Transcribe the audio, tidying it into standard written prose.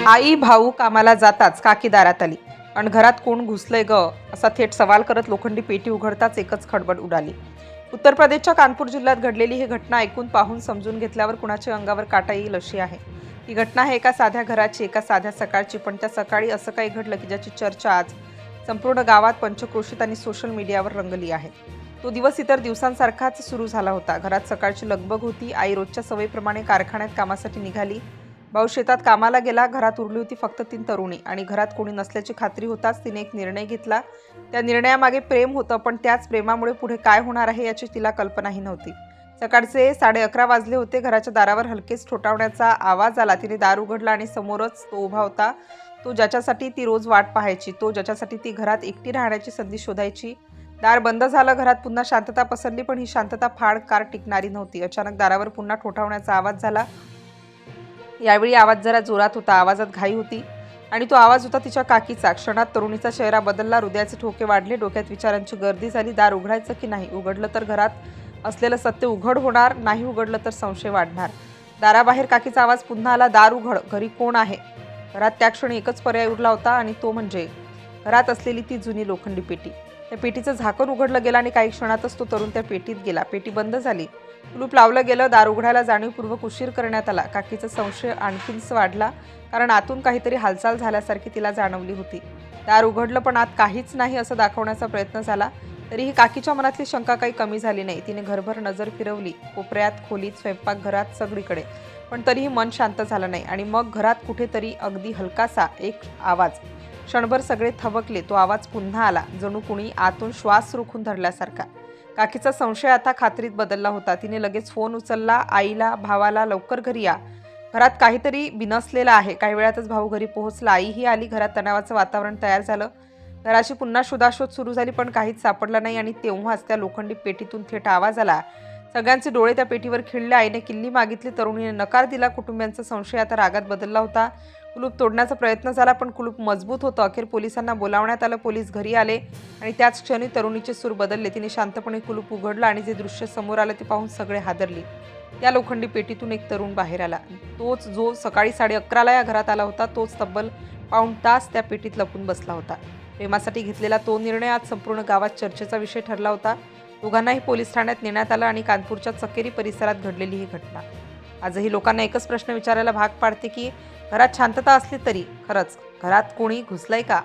आई भाऊ कामाला जाताच काकी दारात आली, पण घरात कोण घुसलंय ग असा थेट सवाल करत लोखंडी पेटी उघडताच एकच खडबड उडाली। उत्तर प्रदेशच्या कानपूर जिल्ह्यात घडलेली ही घटना ऐकून पाहून समजून घेतल्यावर कुणाच्या अंगावर काटा येईल अशी आहे। ही घटना आहे एका साध्या घराची, एका साध्या सकाळची, पण त्या सकाळी असं काही घडलं की ज्याची चर्चा आज संपूर्ण गावात, पंचक्रोशीत आणि सोशल मीडियावर रंगली आहे। तो दिवस इतर दिवसांसारखाच सुरू झाला होता। घरात सकाळची लगबग होती। आई रोजच्या सवयीप्रमाणे कारखान्यात कामासाठी निघाली, भाऊ शेतात कामाला गेला। घरात उरली होती फक्त 3 तरुणी आणि घरात कोणी नसल्याची खात्री होताच तिने एक निर्णय घेतला। त्या निर्णयामागे प्रेम होतं, पण त्याच प्रेमामुळे पुढे काय होणार आहे याची तिला कल्पनाही नव्हती। सकाळचे 11:30 वाजले होते। घराच्या दारावर हलकेच ठोठावण्याचा आवाज आला। तिने दार उघडला आणि समोरच तो उभा होता, तो ज्याच्यासाठी ती रोज वाट पाहायची, तो ज्याच्यासाठी ती घरात एकटी राहण्याची संधी शोधायची। दार बंद झालं। घरात पुन्हा शांतता पसरली, पण ही शांतता फार काळ टिकणारी नव्हती। अचानक दारावर पुन्हा ठोठावण्याचा आवाज झाला। यावेळी आवाज जरा जोरात होता, आवाजात घाई होती आणि तो आवाज होता तिच्या काकीचा। क्षणात तरुणीचा चेहरा बदलला, हृदयाचे ठोके वाढले, डोक्यात विचारांची गर्दी झाली। दार उघडायचं की नाही? उघडलं तर घरात असलेलं सत्य उघड होणार, नाही उघडलं तर संशय वाढणार। दाराबाहेर काकीचा आवाज पुन्हा आला, दार उघड, घरी कोण आहे? घरात त्या क्षणी एकच पर्याय उरला होता आणि तो म्हणजे घरात असलेली ती जुनी लोखंडी पेटी। त्या पेटीचं झाकण उघडलं गेलं आणि काही क्षणातच तो तरुण त्या पेटीत गेला। पेटी बंद झाली, कुलूप लावलं गेलं। दार उघडायला जाणीवपूर्वक उशीर करण्यात आला। काकीचा संशय आणखीनच वाढला, कारण आतून काहीतरी हालचाल झाल्यासारखी तिला जाणवली होती। दार उघडलं पण आत काहीच नाही असं दाखवण्याचा प्रयत्न झाला, तरीही काकीच्या मनातली शंका काही कमी झाली नाही। तिने घरभर नजर फिरवली, कोपऱ्यात, खोलीत, स्वयंपाकघरात, सगळीकडे, पण तरीही मन शांत झालं नाही। आणि मग घरात कुठेतरी अगदी हलकासा एक आवाज। क्षणभर सगळे थबकले। तो आवाज पुन्हा आला, जणू कुणी आतून श्वास रोखून धरल्यासारखा। काकीचा संशय आता खात्रीत बदलला होता। तिने लगेच फोन उचलला, आईला, भावाला, लवकर घरी या, घरात काहीतरी बिनसलेलं आहे। काही वेळातच भाऊ घरी पोहोचला, आईही आली। घरात तणावाचं वातावरण तयार झालं। घराची पुन्हा शोधाशोध सुरू झाली, पण काहीच सापडलं नाही। आणि तेव्हाच त्या लोखंडी पेटीतून थेट आवाज आला। सगळ्यांचे डोळे त्या पेटीवर खिळले। आईने किल्ली मागितली, तरुणीने नकार दिला। कुटुंबियांचा संशय आता रागात बदलला होता। कुलूप तोडण्याचा प्रयत्न झाला, पण कुलूप मजबूत होतं। अखेर पोलिसांना बोलावण्यात आलं। पोलीस घरी आले आणि त्याच क्षणी तरुणीचे सूर बदलले। तिने शांतपणे कुलूप उघडलं आणि जे दृश्य समोर आलं ते पाहून सगळे हादरले। त्या लोखंडी पेटीतून एक तरुण बाहेर आला, तोच जो सकाळी 11:30 या घरात आला होता, तोच तब्बल पाऊण तास त्या पेटीत लपून बसला होता। प्रेमासाठी घेतलेला तो निर्णय आज संपूर्ण गावात चर्चेचा विषय ठरला होता। दोघांनाही पोलीस ठाण्यात नेण्यात आलं आणि कानपूरच्या चकेरी परिसरात घडलेली ही घटना आजही लोकांना एकच प्रश्न विचारायला भाग पाडते की घरात शांतता असली तरी खरंच घरात कोणी घुसलंय का?